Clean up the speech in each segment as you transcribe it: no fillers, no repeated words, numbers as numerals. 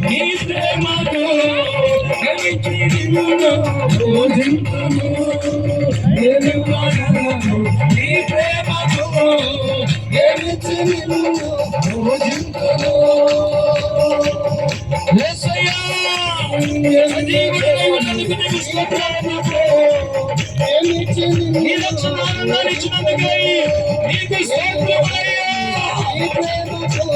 నీ ప్రేమతో బోధింతును నేను వాడను నీ ప్రేమతో బోధింతును యేసయ్యా నీ రక్షణ ఆనందాన్ని ఇచ్చినందుకై నీకు స్తోత్రములయ్యా నీ ప్రేమతో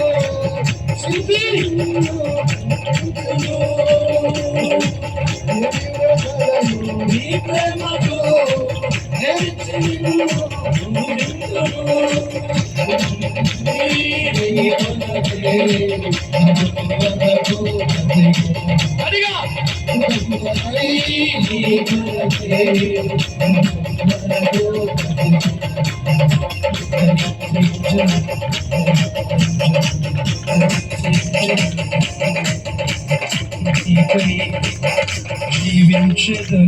అడిగా జీవించదు